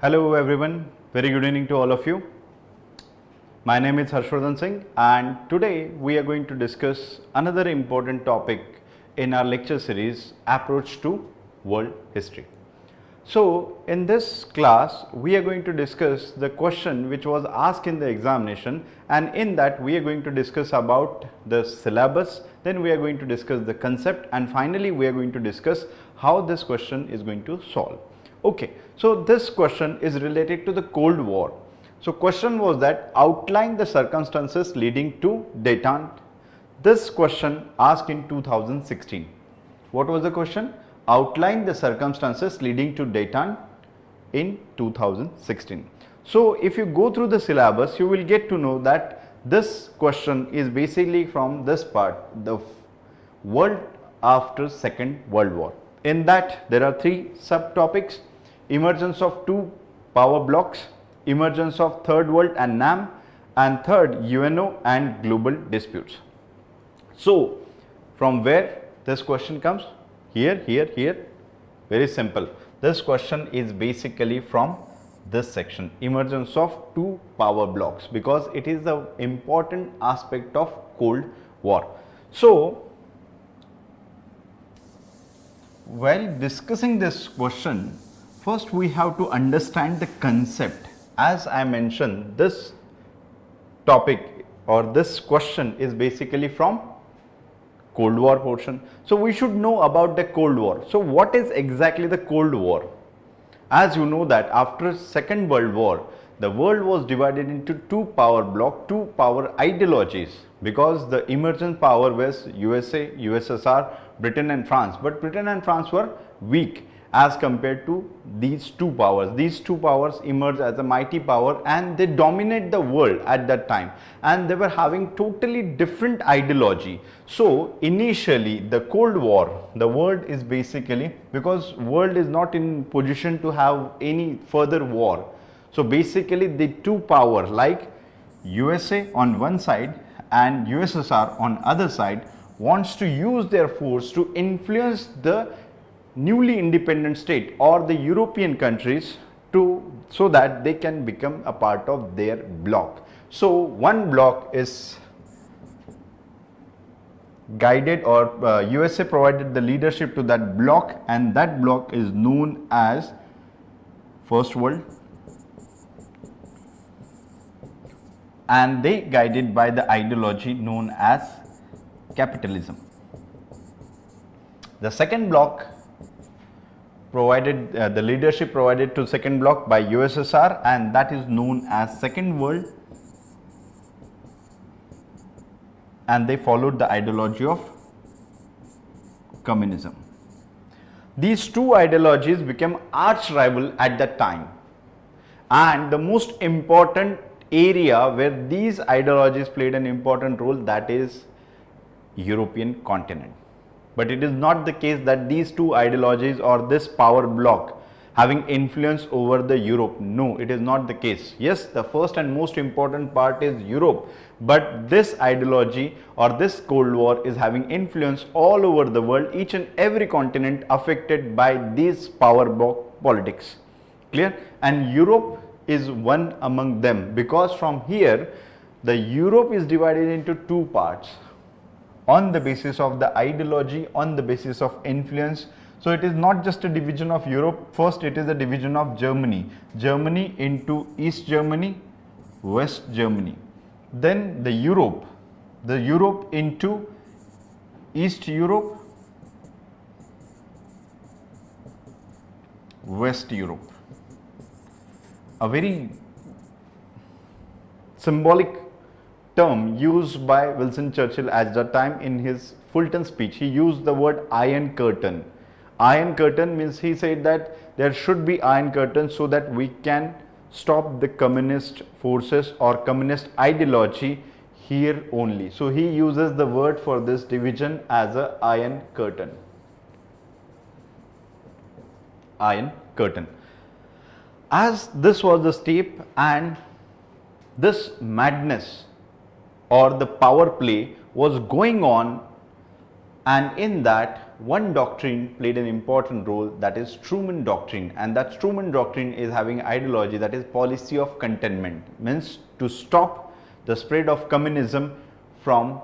Hello everyone, very good evening to all of you. My name is Harshvardhan Singh and today we are going to discuss another important topic in our lecture series, Approach to World History. So in this class we are going to discuss the question which was asked in the examination, and in that we are going to discuss about the syllabus, then we are going to discuss the concept, and finally we are going to discuss how this question is going to solve. Okay, so this question is related to the Cold War. So question was that outline the circumstances leading to détente. This question asked in 2016. What was the question? Outline the circumstances leading to détente in 2016. So if you go through the syllabus, you will get to know that this question is basically from this part, the world after Second World War. In that there are three subtopics: emergence of two power blocks, emergence of third world and NAM, and third UNO and global disputes. So from where this question comes? Here, very simple. This question is basically from this section, emergence of two power blocks, because it is the important aspect of Cold War. So while discussing this question, first we have to understand the concept. As I mentioned, this topic or this question is basically from Cold War portion. So we should know about the Cold War. So what is exactly the Cold War? As you know that after Second World War, the world was divided into two power blocks, two power ideologies, because the emergent power was USA, USSR, Britain and France. But Britain and France were weak as compared to these two powers. These two powers emerged as a mighty power and they dominate the world at that time, and they were having totally different ideology. So initially the Cold War, the world is basically, because world is not in position to have any further war. So basically the two powers like USA on one side and USSR on other side wants to use their force to influence the newly independent state or the European countries so that they can become a part of their bloc. So one bloc is guided, or USA provided the leadership to that bloc, and that bloc is known as First World, and they guided by the ideology known as capitalism. The second bloc provided the leadership provided to second bloc by USSR, and that is known as Second World, and they followed the ideology of communism. These two ideologies became arch rival at that time, and the most important area where these ideologies played an important role, that is European continent. But it is not the case that these two ideologies or this power bloc having influence over the Europe. No, it is not the case. Yes, the first and most important part is Europe, but this ideology or this Cold War is having influence all over the world, each and every continent affected by these power bloc politics. Clear? And Europe is one among them, because from here the Europe is divided into two parts on the basis of the ideology, on the basis of influence. So it is not just a division of Europe. First it is a division of Germany. Germany into East Germany, West Germany. Then the Europe into East Europe, West Europe. A very symbolic term used by Winston Churchill at that time in his Fulton speech. He used the word Iron Curtain. Iron Curtain means, he said that there should be Iron Curtain so that we can stop the communist forces or communist ideology here only. So he uses the word for this division as a Iron Curtain. Iron Curtain. As this was the step, and this madness or the power play was going on, and in that one doctrine played an important role, that is Truman Doctrine, and that Truman Doctrine is having ideology, that is policy of containment, means to stop the spread of communism from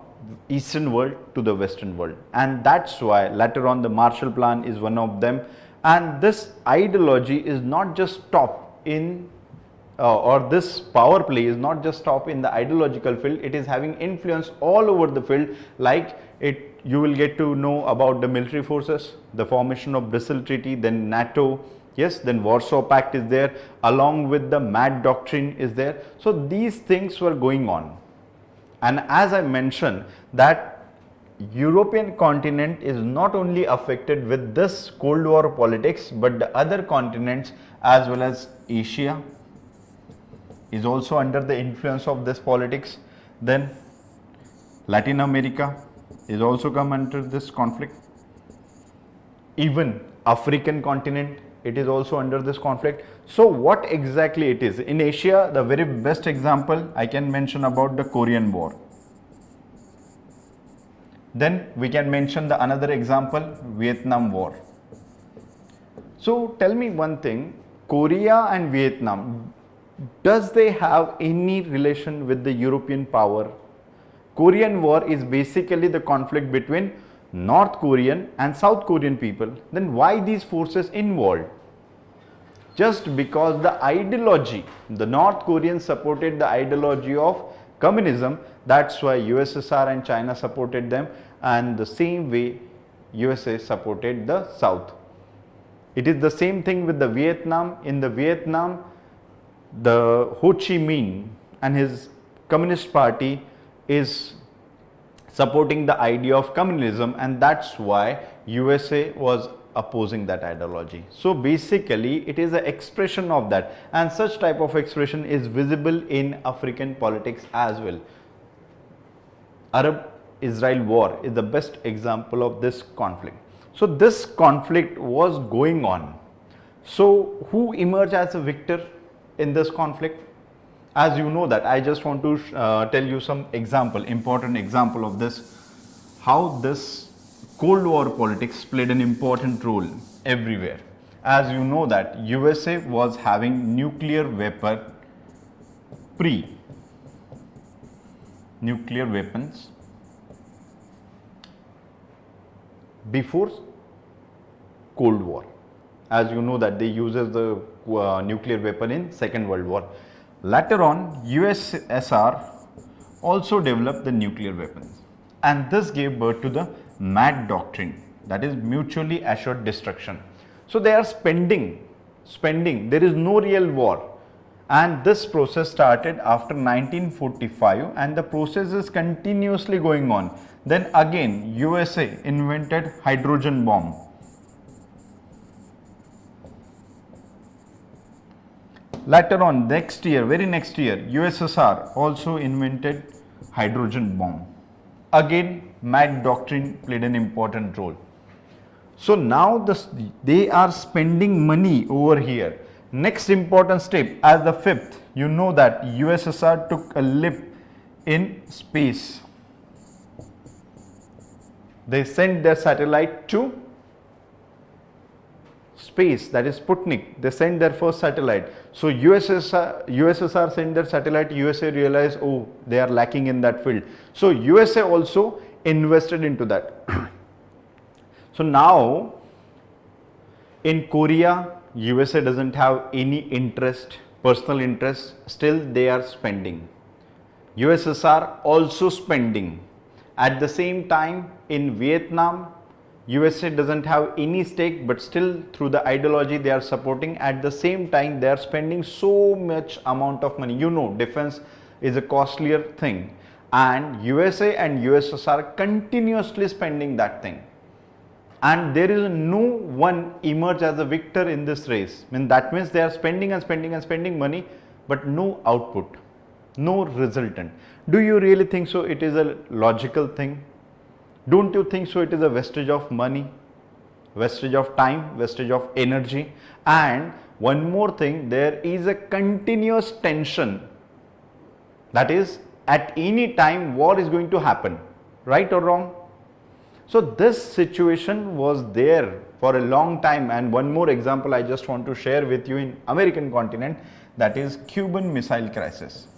eastern world to the western world. And that's why later on the Marshall Plan is one of them. And this ideology is not just stop in or this power play is not just stop in the ideological field, it is having influence all over the field. Like you will get to know about the military forces, the formation of Brussels Treaty, then NATO, yes, then Warsaw Pact is there, along with the MAD doctrine is there. So these things were going on. And as I mentioned that European continent is not only affected with this Cold War politics, but the other continents as well as Asia is also under the influence of this politics. Then Latin America is also come under this conflict. Even African continent, it is also under this conflict. So what exactly it is? In Asia, the very best example I can mention about the Korean War. Then we can mention the another example, Vietnam War. So tell me one thing, Korea and Vietnam, does they have any relation with the European power? Korean War is basically the conflict between North Korean and South Korean people. Then why these forces involved? Just because the ideology, the North Koreans supported the ideology of communism, that's why USSR and China supported them, and the same way USA supported the South. It is the same thing with the Vietnam. In the Vietnam, the Ho Chi Minh and his Communist Party is supporting the idea of communism, and that's why USA was opposing that ideology. So basically it is an expression of that, and such type of expression is visible in African politics as well. Arab-Israel war is the best example of this conflict. So this conflict was going on. So who emerged as a victor in this conflict? As you know that, I just want to tell you some example, important example of this, how this Cold War politics played an important role everywhere. As you know that USA was having nuclear weapons before Cold War. As you know that they uses the nuclear weapon in Second World War. Later on, USSR also developed the nuclear weapons, and this gave birth to the MAD doctrine, that is mutually assured destruction. So they are spending, there is no real war, and this process started after 1945 and the process is continuously going on. Then again USA invented hydrogen bomb. Later on, next year, very next year, USSR also invented hydrogen bomb. Again, MAD doctrine played an important role. So now they are spending money over here. Next important step, as the fifth, you know that USSR took a leap in space. They sent their satellite to space, that is Sputnik. They sent their first satellite. So USSR sent their satellite. USA realized, oh, they are lacking in that field. So USA also invested into that. So now in Korea, USA doesn't have any interest, personal interest, still they are spending. USSR also spending. At the same time, in Vietnam, USA doesn't have any stake, but still through the ideology they are supporting. At the same time, they are spending so much amount of money. You know, defense is a costlier thing, and USA and USSR continuously spending that thing. And there is no one emerge as a victor in this race. I mean, that means they are spending and spending and spending money, but no output, no resultant. Do you really think so? It is a logical thing? Don't you think so? It is a wastage of money, wastage of time, wastage of energy. And one more thing, there is a continuous tension. That is, at any time war is going to happen, right or wrong? So this situation was there for a long time. And one more example I just want to share with you in American continent, that is Cuban Missile Crisis.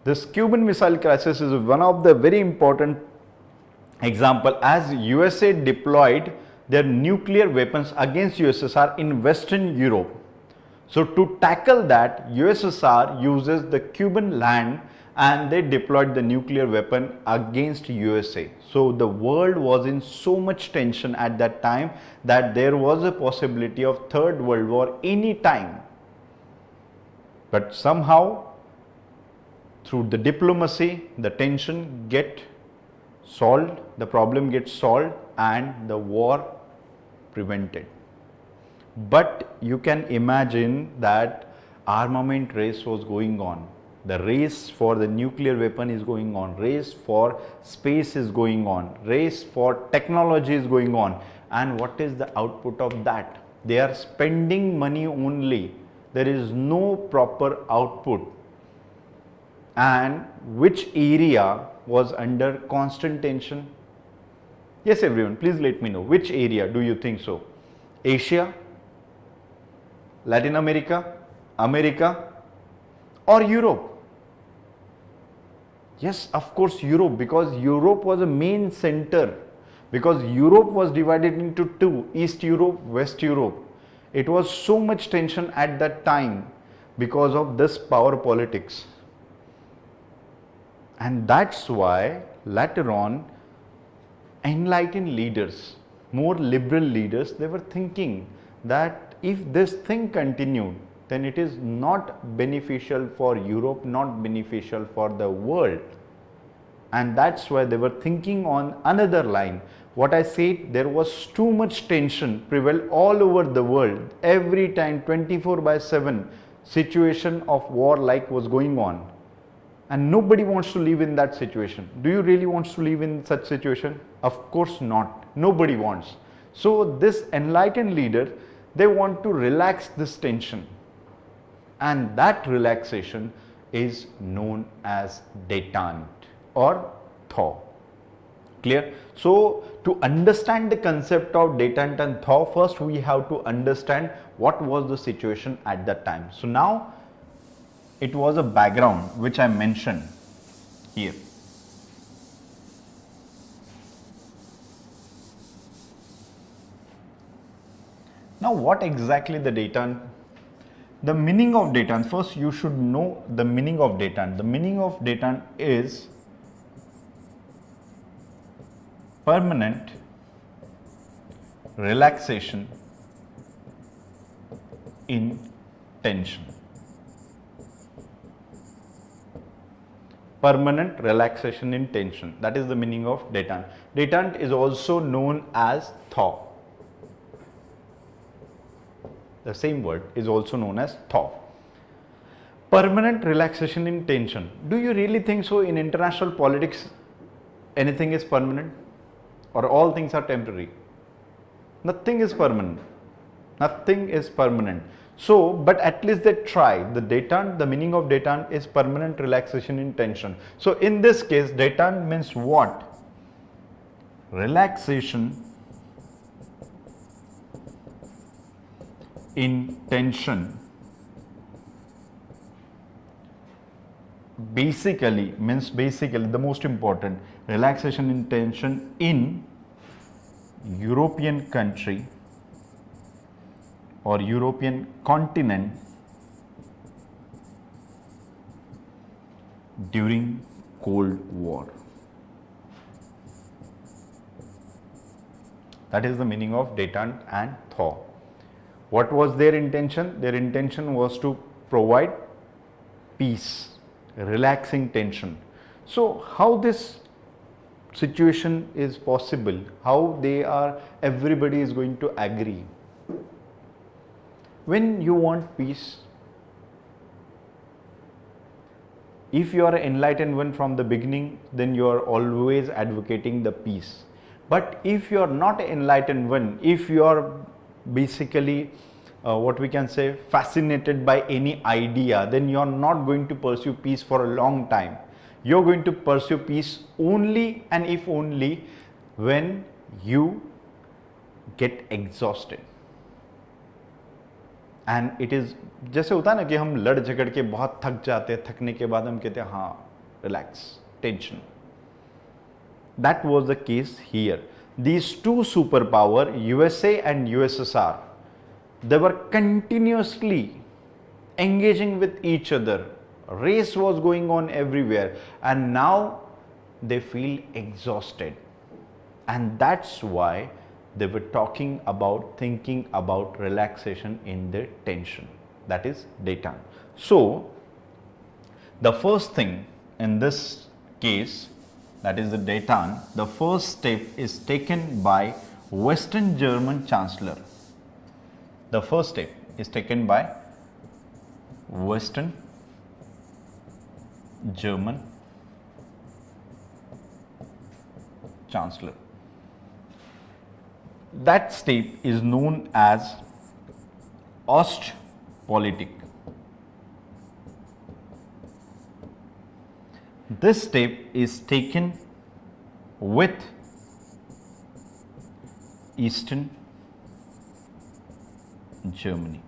This Cuban Missile Crisis is one of the very important example, as USA deployed their nuclear weapons against USSR in Western Europe. So to tackle that, USSR uses the Cuban land and they deployed the nuclear weapon against USA. So the world was in so much tension at that time that there was a possibility of Third World War any time. But somehow, through the diplomacy, the tension get solved, the problem gets solved and the war prevented. But you can imagine that armament race was going on. The race for the nuclear weapon is going on, race for space is going on, race for technology is going on. And what is the output of that? They are spending money only. There is no proper output. And which area was under constant tension? Yes, everyone, please let me know. Which area do you think so? Asia, Latin America, America, or Europe? Yes, of course Europe, because Europe was a main center. Because Europe was divided into two, East Europe, West Europe. It was so much tension at that time because of this power politics. And that's why later on, enlightened leaders, more liberal leaders, they were thinking that if this thing continued, then it is not beneficial for Europe, not beneficial for the world. And that's why they were thinking on another line. What I said, there was too much tension prevailed all over the world. Every time, 24/7, situation of war like was going on. And nobody wants to live in that situation. Do you really want to live in such situation? Of course not. Nobody wants. So this enlightened leader, they want to relax this tension. And that relaxation is known as détente or thaw. Clear? So to understand the concept of détente and thaw, first we have to understand what was the situation at that time. So now it was a background which I mentioned here. Now what exactly the détente? The meaning of détente, first you should know the meaning of détente. The meaning of détente is permanent relaxation in tension. Permanent relaxation in tension. That is the meaning of détente. Détente is also known as thaw. The same word is also known as thaw. Permanent relaxation in tension. Do you really think so in international politics anything is permanent or all things are temporary? Nothing is permanent. Nothing is permanent. So, but at least they try. The détente, the meaning of détente is permanent relaxation in tension. So, in this case, détente means what? Relaxation in tension. Basically the most important, relaxation in tension in European country or European continent during Cold War. That is the meaning of détente and thaw. What was their intention? Their intention was to provide peace, relaxing tension. So how this situation is possible? How everybody is going to agree? When you want peace, if you are an enlightened one from the beginning, then you are always advocating the peace. But if you are not an enlightened one, if you are basically what we can say, fascinated by any idea, then you are not going to pursue peace for a long time. You're going to pursue peace only and if only when you get exhausted. And it is, जैसे होता है ना कि हम लड़ झगड़ के बहुत थक जाते हैं, थकने के बाद हम कहते हैं हाँ relax, tension. That was the case here. These two superpower, USA and USSR, they were continuously engaging with each other. Race was going on everywhere, and now they feel exhausted, and that's why they were thinking about relaxation in their tension, that is daytime. So the first thing in this case, that is the daytime, the first step is taken by Western German Chancellor. The first step is taken by Western German Chancellor. That step is known as Ostpolitik. This step is taken with Eastern Germany.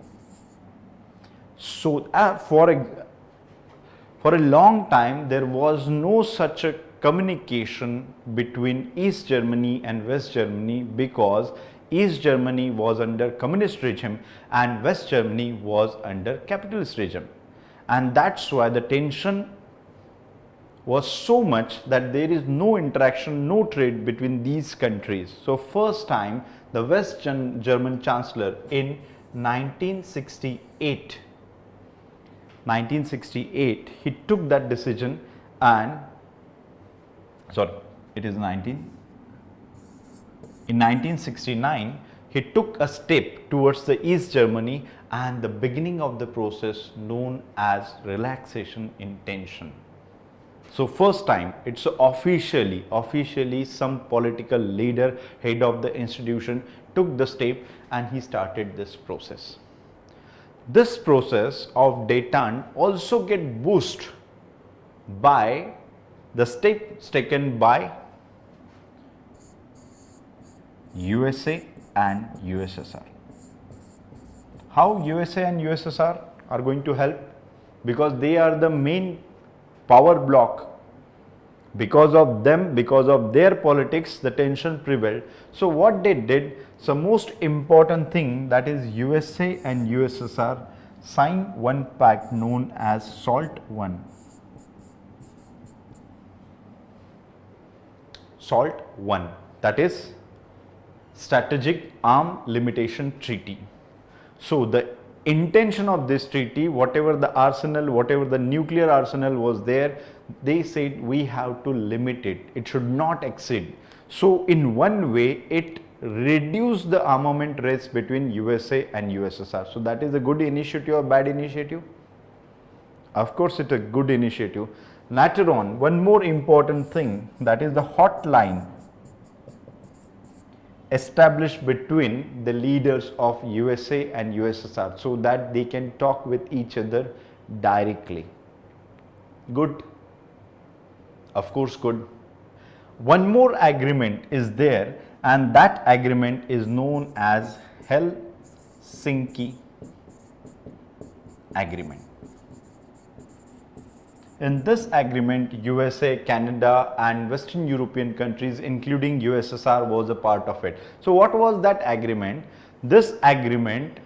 So for a long time there was no such a communication between East Germany and West Germany, because East Germany was under communist regime and West Germany was under capitalist regime, and that's why the tension was so much that there is no interaction, no trade between these countries. So first time the West German Chancellor in 1968, he took that decision, and in 1969 he took a step towards the East Germany and the beginning of the process known as relaxation in tension. So first time it's officially some political leader, head of the institution took the step and he started this process. This process of détente also get boosted by the steps taken by USA and USSR. How USA and USSR are going to help? Because they are the main power block. Because of them, because of their politics, the tension prevailed. So what they did, the most important thing, that is USA and USSR signed one pact known as SALT I. SALT I, that is Strategic Arm Limitation Treaty. So the intention of this treaty, whatever the arsenal, whatever the nuclear arsenal was there, they said we have to limit it, it should not exceed. So in one way it reduced the armament race between USA and USSR. So that is a good initiative or bad initiative? Of course it's a good initiative. Later on, one more important thing, that is the hotline established between the leaders of USA and USSR, so that they can talk with each other directly. Good? Of course good. One more agreement is there, and that agreement is known as Helsinki Agreement. In this agreement, USA, Canada and Western European countries including USSR was a part of it. So what was that agreement? This agreement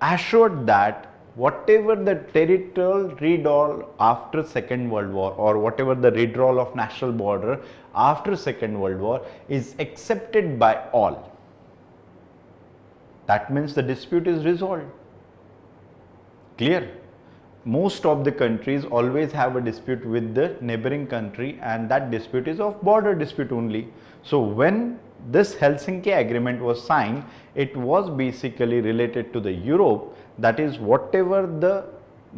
assured that whatever the territorial withdrawal after Second World War, or whatever the withdrawal of national border after Second World War, is accepted by all. That means the dispute is resolved. Clear? Most of the countries always have a dispute with the neighboring country, and that dispute is of border dispute only. So when this Helsinki Agreement was signed, it was basically related to the Europe, that is whatever the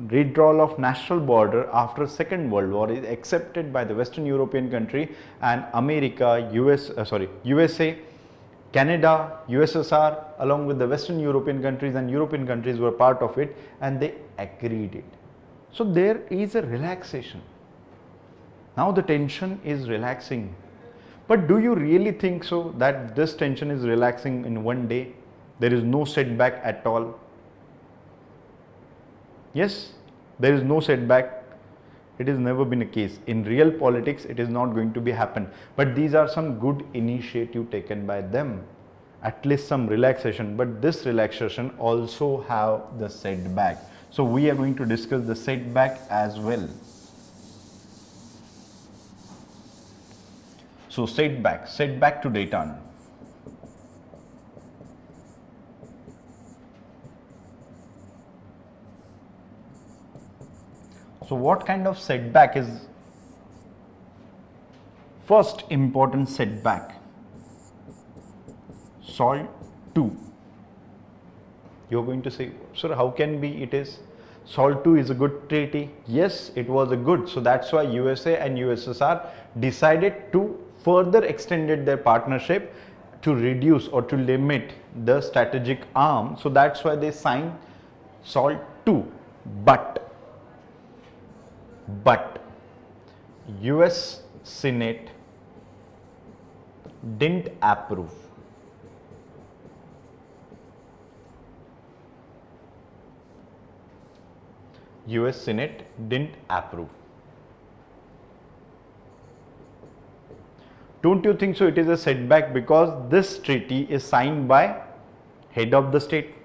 withdrawal of national border after Second World War is accepted by the Western European country, and America, USA Canada, USSR, along with the Western European countries and European countries were part of it, and they agreed it. So there is a relaxation. Now the tension is relaxing. But do you really think so that this tension is relaxing in one day? There is no setback at all. Yes, there is no setback. It has never been a case. In real politics, it is not going to be happen. But these are some good initiative taken by them. At least some relaxation. But this relaxation also have the setback. So we are going to discuss the setback as well. So setback to Dayton. So what kind of setback is first important setback? SALT II. You're going to say, sir, how can be it is? SALT II is a good treaty. Yes, it was a good. So that's why USA and USSR decided to further extended their partnership to reduce or to limit the strategic arm. So that's why they signed SALT II. But US Senate didn't approve. US Senate didn't approve. Don't you think so it is a setback, because this treaty is signed by head of the state,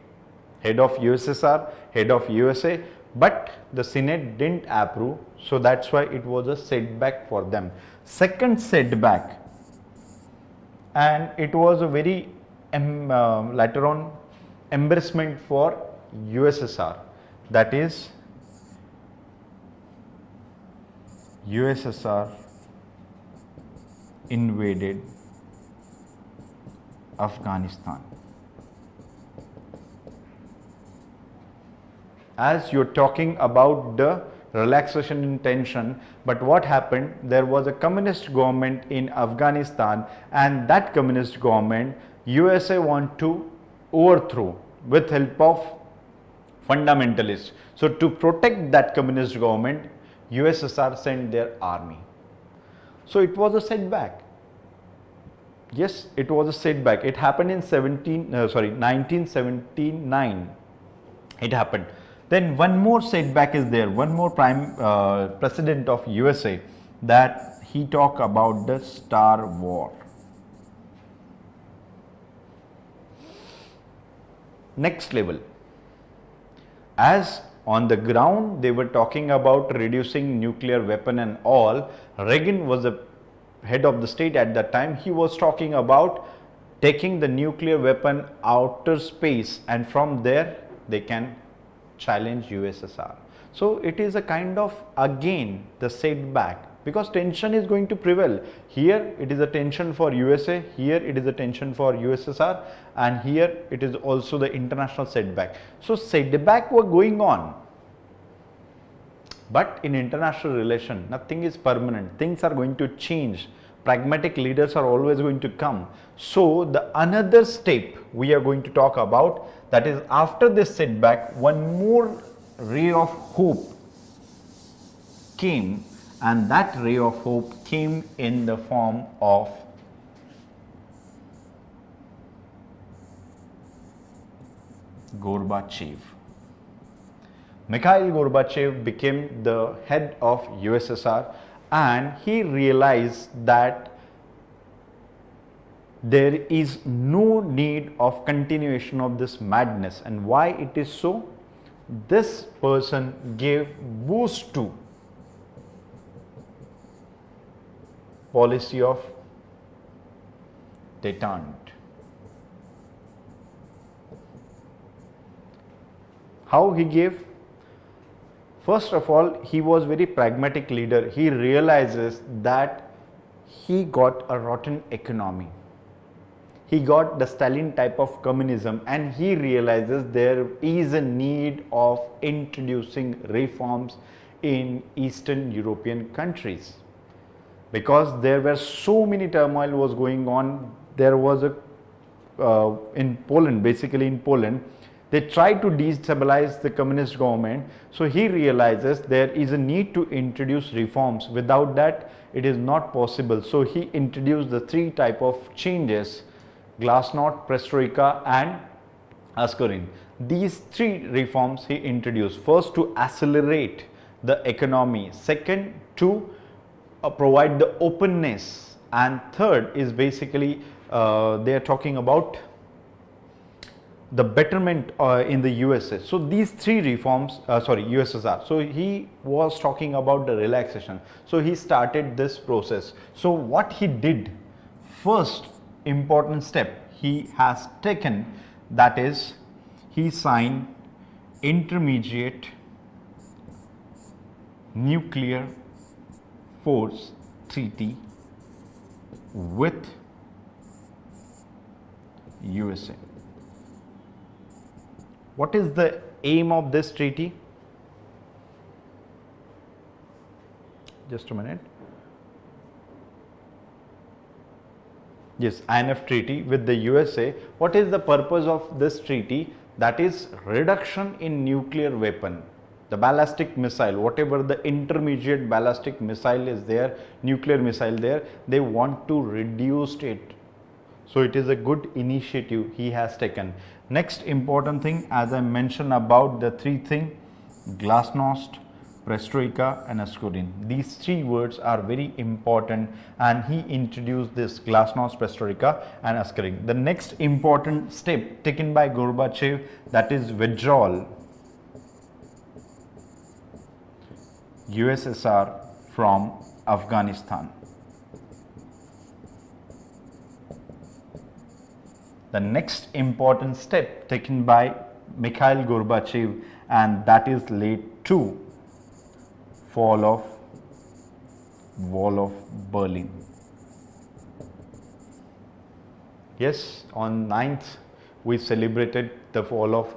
head of USSR, head of USA, but the Senate didn't approve, so that's why it was a setback for them. Second setback, and it was a very later on embarrassment for USSR, that is USSR invaded Afghanistan. As you're talking about the relaxation in tension, but what happened, there was a communist government in Afghanistan, and that communist government USA want to overthrow with help of fundamentalists. So to protect that communist government, USSR sent their army. So it was a setback. Yes, it was a setback. It happened in 1979. It happened. Then one more setback is there. One more president of USA, that he talked about the Star War. Next level. As on the ground they were talking about reducing nuclear weapon and all, Reagan was the head of the state at that time. He was talking about taking the nuclear weapon outer space, and from there they can challenge USSR. So it is a kind of again the setback, because tension is going to prevail. Here it is a tension for USA, here it is a tension for USSR, and here it is also the international setback. So setback were going on. But in international relation, nothing is permanent. Things are going to change. Pragmatic leaders are always going to come. So the another step we are going to talk about, that is after this setback, one more ray of hope came, and that ray of hope came in the form of Gorbachev. Mikhail Gorbachev became the head of USSR, and he realized that there is no need of continuation of this madness. And why it is so? This person gave boost to policy of détente. How he gave? First of all, he was very pragmatic leader. He realizes that he got a rotten economy. He got the Stalin type of communism, and he realizes there is a need of introducing reforms in Eastern European countries, because there were so many turmoil was going on. There was a in Poland, basically in Poland, they try to destabilize the communist government. So he realizes there is a need to introduce reforms. Without that, it is not possible. So he introduced the three type of changes: glasnost, perestroika and Ascorin. These three reforms he introduced. First, to accelerate the economy. Second, to provide the openness. And third is basically they are talking about the betterment in the USA. So these three reforms, USSR. So he was talking about the relaxation. So he started this process. So what he did, first important step he has taken, that is he signed intermediate nuclear force treaty with USA. What is the aim of this treaty? Just a minute. Yes, INF treaty with the USA. What is the purpose of this treaty? That is reduction in nuclear weapon. The ballistic missile, whatever the intermediate ballistic missile is there, nuclear missile there, they want to reduce it. So it is a good initiative he has taken. Next important thing, as I mentioned about the three things: glasnost, perestroika and Ascorin. These three words are very important, and he introduced this glasnost, perestroika and Ascorin. The next important step taken by Gorbachev, that is withdrawal USSR from Afghanistan. The next important step taken by Mikhail Gorbachev, and that is led to fall of Wall of Berlin. Yes, on 9th we celebrated the fall of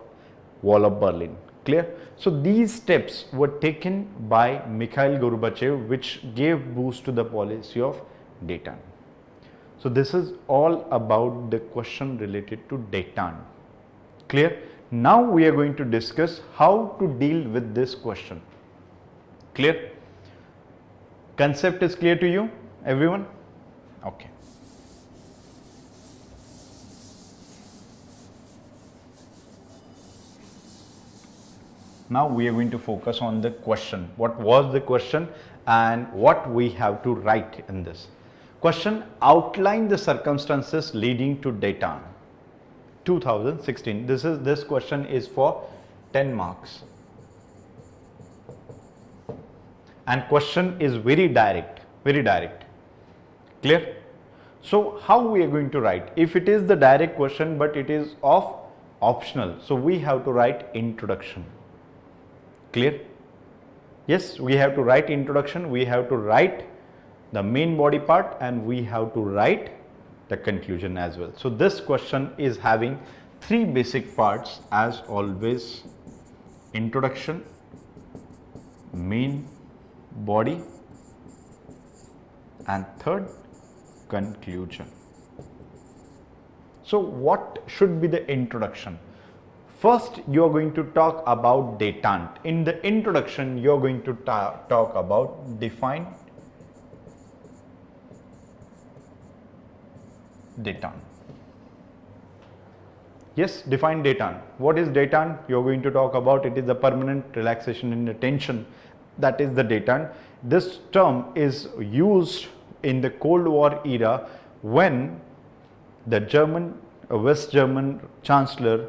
Wall of Berlin. Clear? So these steps were taken by Mikhail Gorbachev, which gave boost to the policy of détente. So this is all about the question related to détente. Clear? Now we are going to discuss how to deal with this question. Clear? Concept is clear to you, everyone? Okay. Now we are going to focus on the question. What was the question and what we have to write in this question? Outline the circumstances leading to détente 2016. This question is for 10 marks. And question is very direct, very direct. Clear? So how we are going to write? If it is the direct question but it is of optional, so we have to write introduction. Clear? Yes, we have to write introduction, we have to write the main body part, and we have to write the conclusion as well. So this question is having three basic parts as always: introduction, main body, and third, conclusion. So what should be the introduction? First, you are going to talk about détente. In the introduction, you are going to talk about define détente. Yes, define détente. What is détente? You are going to talk about it is the permanent relaxation in the tension. That is the détente. This term is used in the Cold War era when the West German Chancellor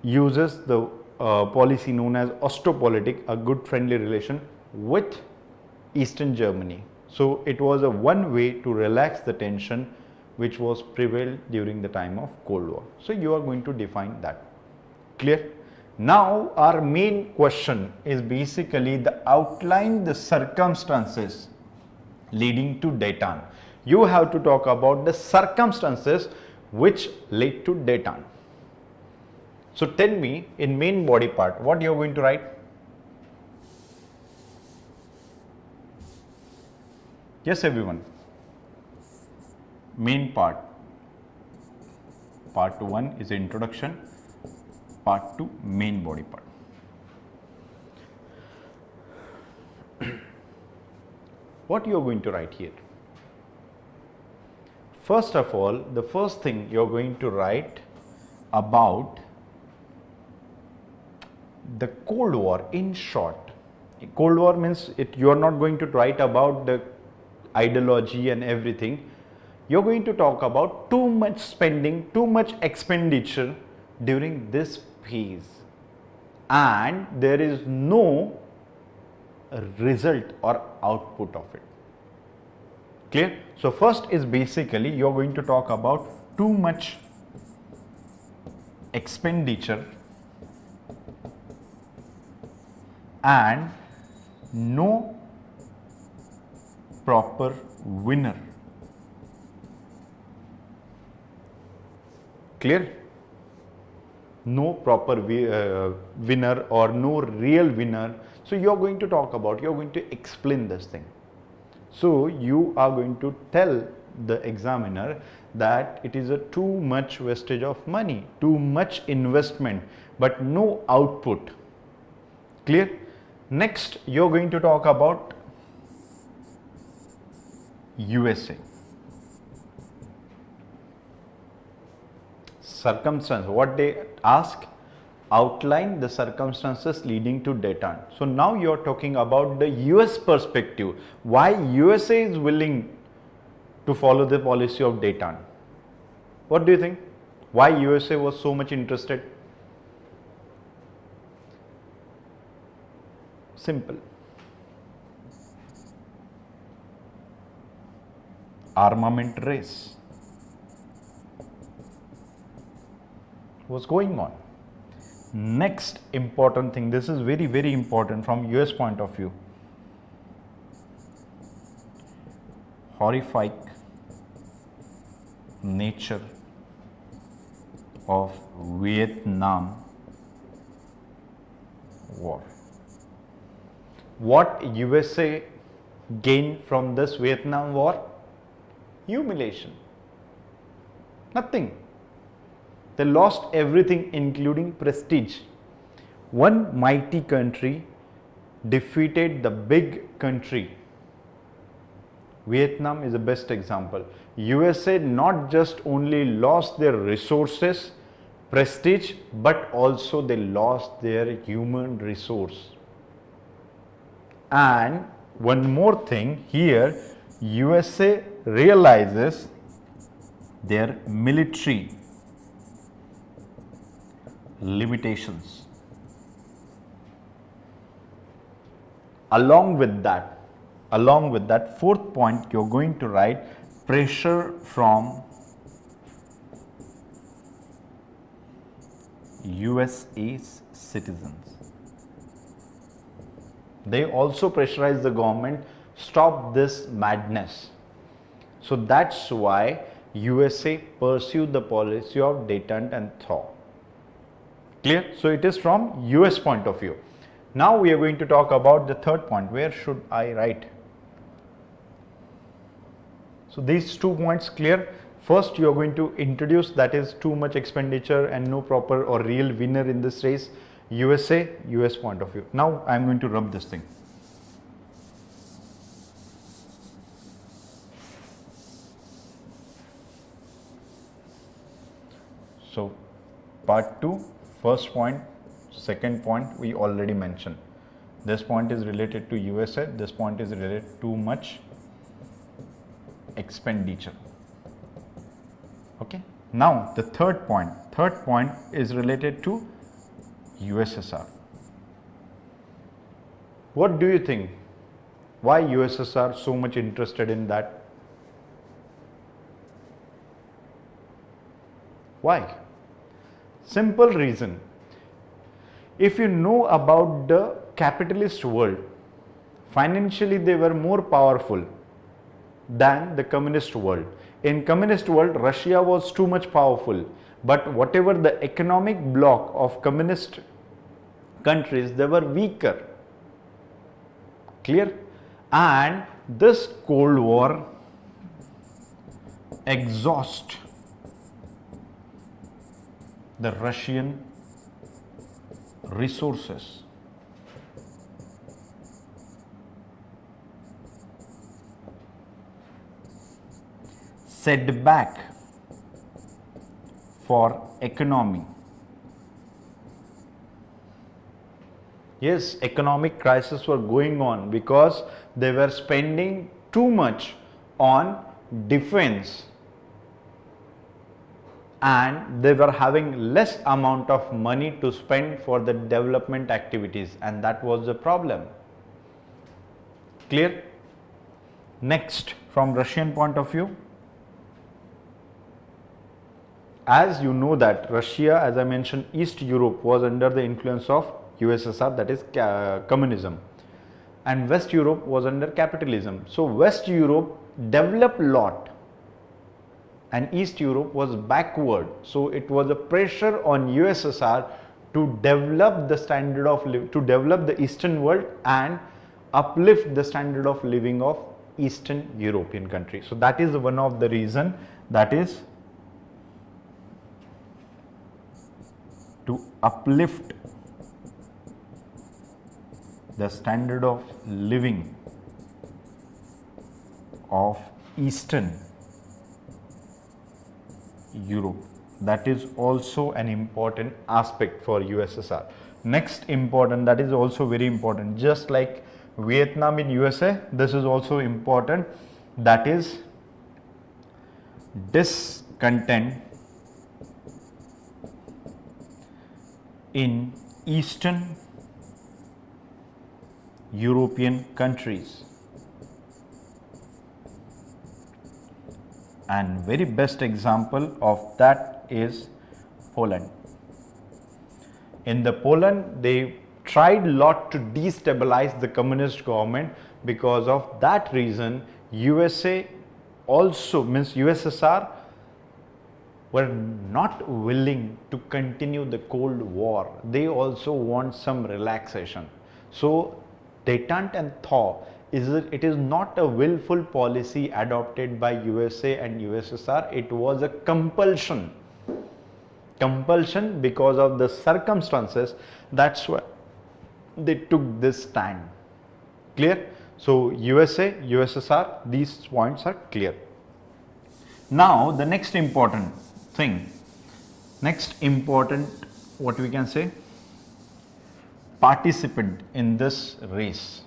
uses the policy known as Ostpolitik, a good friendly relation with Eastern Germany. So it was a one way to relax the tension which was prevailed during the time of Cold War. So you are going to define that. Clear? Now our main question is basically the outline the circumstances leading to détente. You have to talk about the circumstances which led to détente. So tell me, in main body part, what you are going to write? Yes, everyone. Main part. Part 1 is introduction, part 2 main body part. What you are going to write here? First of all, the first thing you are going to write about the Cold War in short. Cold War means you are not going to write about the ideology and everything. You are going to talk about too much spending, too much expenditure during this phase, and there is no result or output of it. Clear? So first is basically you are going to talk about too much expenditure and no proper winner. Clear? No proper winner or no real winner. So you are going to talk about, you are going to explain this thing. So you are going to tell the examiner that it is a too much wastage of money, too much investment, but no output. Clear? Next, you are going to talk about USA. Circumstance, what they ask, outline the circumstances leading to detente. So now you are talking about the US perspective, why USA is willing to follow the policy of detente. What do you think? Why USA was so much interested? Simple. Armament race was going on. Next important thing, this is very, very important from US point of view. Horrific nature of Vietnam War. What USA gained from this Vietnam War? Humiliation. Nothing. They lost everything, including prestige. One mighty country defeated the big country. Vietnam is the best example. USA not just only lost their resources, prestige, but also they lost their human resource. And one more thing here, USA realizes their military limitations. Along with that, fourth point, you're going to write pressure from USA's citizens. They also pressurize the government, stop this madness. So that's why USA pursued the policy of detente and thaw. Clear? So it is from US point of view. Now we are going to talk about the third point. Where should I write? So these 2 points clear. First you are going to introduce, that is too much expenditure and no proper or real winner in this race. USA, US point of view. Now I am going to rub this thing. So part 2, first point, second point we already mentioned. This point is related to USA, this point is related to too much expenditure. Okay. Now the third point is related to USSR. What do you think? Why USSR so much interested in that? Why? Simple reason. If you know about the capitalist world, financially they were more powerful than the communist world. In communist world, Russia was too much powerful, but whatever the economic bloc of communist countries, they were weaker. Clear? And this Cold War exhaust the Russian resources. Setback for economy. Yes, economic crisis were going on because they were spending too much on defense and they were having less amount of money to spend for the development activities, and that was the problem. Clear? Next, from Russian point of view, as you know that Russia, as I mentioned, East Europe was under the influence of USSR, that is communism, and West Europe was under capitalism. So West Europe developed a lot and East Europe was backward. So it was a pressure on USSR to develop the standard of to develop the Eastern world and uplift the standard of living of Eastern European countries. So that is one of the reason, that is to uplift the standard of living of Eastern Europe. That is also an important aspect for USSR. Next important, that is also very important, just like Vietnam in USA, this is also important, that is discontent in Eastern European countries. And very best example of that is Poland. In the Poland, they tried a lot to destabilize the communist government. Because of that reason, USA also means USSR were not willing to continue the Cold War. They also want some relaxation. So détente and thaw it is not a willful policy adopted by USA and USSR. It was a compulsion because of the circumstances. That's why they took this stand. Clear? So USA, USSR, these points are clear. Now the next important thing, what we can say, participant in this race,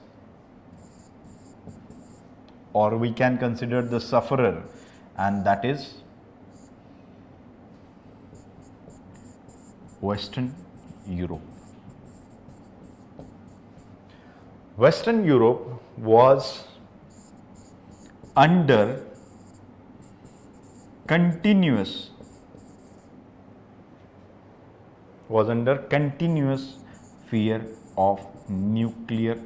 or we can consider the sufferer, and that is Western Europe. Western Europe was under continuous fear of nuclear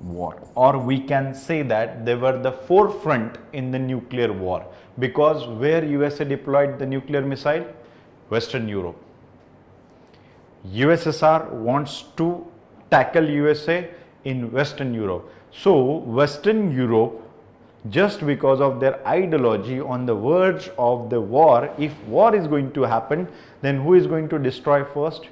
war, or we can say that they were the forefront in the nuclear war, because where USA deployed the nuclear missile? Western Europe. USSR wants to tackle USA in Western Europe. So Western Europe, just because of their ideology, on the verge of the war, if war is going to happen, then who is going to destroy first?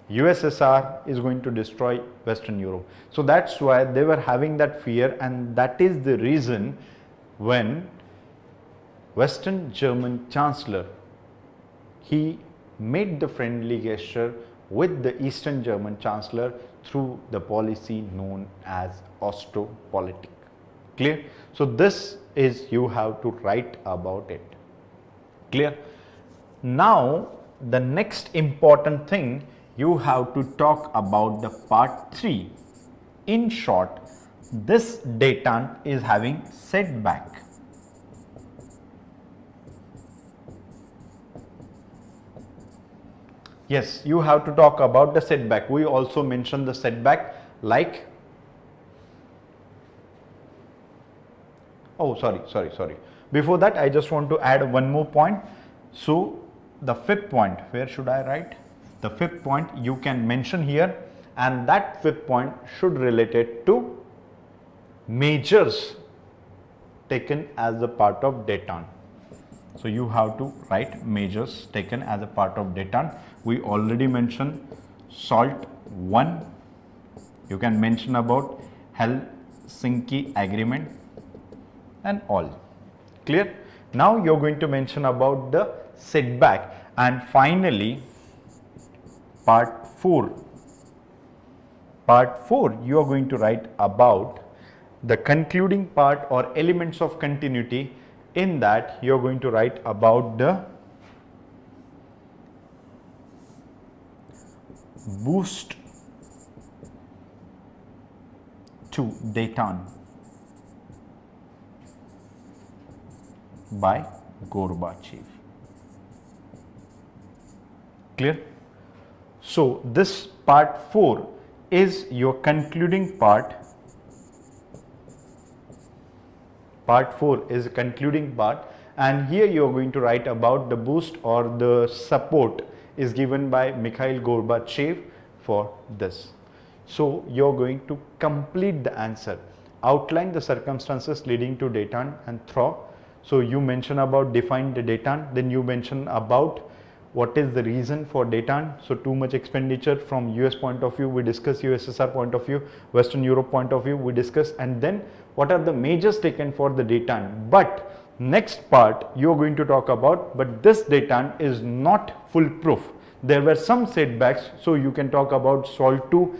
USSR is going to destroy Western Europe. So that's why they were having that fear, and that is the reason when Western German Chancellor, he made the friendly gesture with the Eastern German Chancellor through the policy known as Ostpolitik. Clear? So this is, you have to write about it. Clear? Now the next important thing, you have to talk about the part 3. In short, this détente is having setback. Yes, you have to talk about the setback. We also mentioned the setback like, oh sorry. Before that, I just want to add one more point. So the fifth point, where should I write? The fifth point you can mention here, and that fifth point should relate it to measures taken as a part of détente. So you have to write measures taken as a part of detente. We already mentioned SALT 1. You can mention about Helsinki Agreement and all. Clear? Now you are going to mention about the setback, and finally part 4. Part 4 you are going to write about the concluding part or elements of continuity. In that you are going to write about the boost to detente by Gorbachev. Clear? So this part 4 is your concluding part. Part 4 is a concluding part, and here you are going to write about the boost or the support is given by Mikhail Gorbachev for this. So you are going to complete the answer, outline the circumstances leading to detente and thaw. So you mention about define the detente, then you mention about what is the reason for detente. So too much expenditure from US point of view, we discuss USSR point of view, Western Europe point of view, we discuss, and then what are the measures taken for the detente. But next part you are going to talk about, but this detente is not foolproof. There were some setbacks, so you can talk about SALT 2,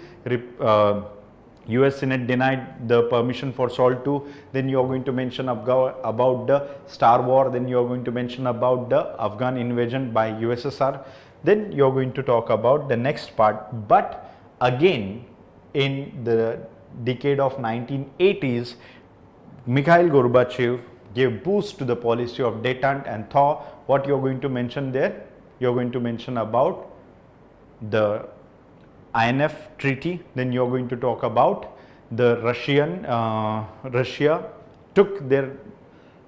US Senate denied the permission for SALT 2, then you are going to mention about the Star War, then you are going to mention about the Afghan invasion by USSR, then you are going to talk about the next part. But again, in the decade of 1980s, Mikhail Gorbachev gave boost to the policy of detente and thaw. What you are going to mention there? You are going to mention about the INF treaty, then you are going to talk about the Russia took their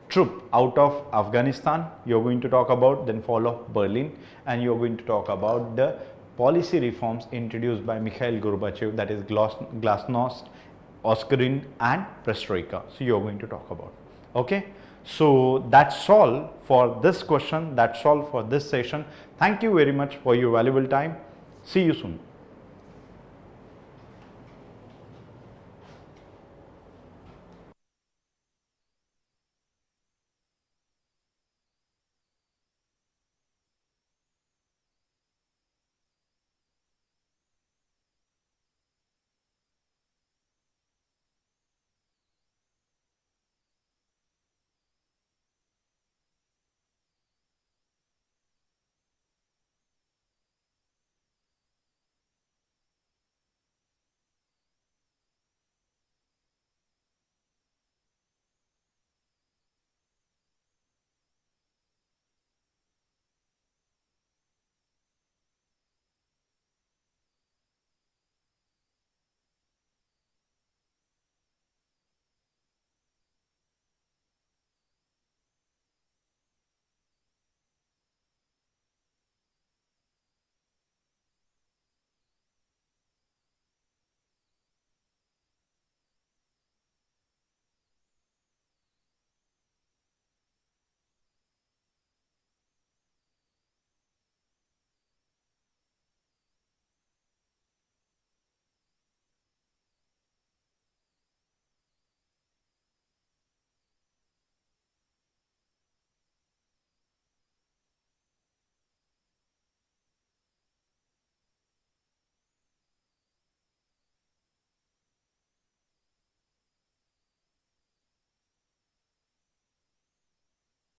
troop out of Afghanistan, you are going to talk about then fall of Berlin, and you are going to talk about the policy reforms introduced by Mikhail Gorbachev, that is Glasnost, Oscarin and Perestroika. So you are going to talk about. Okay. So that's all for this question, that's all for this session. Thank you very much for your valuable time. See you soon.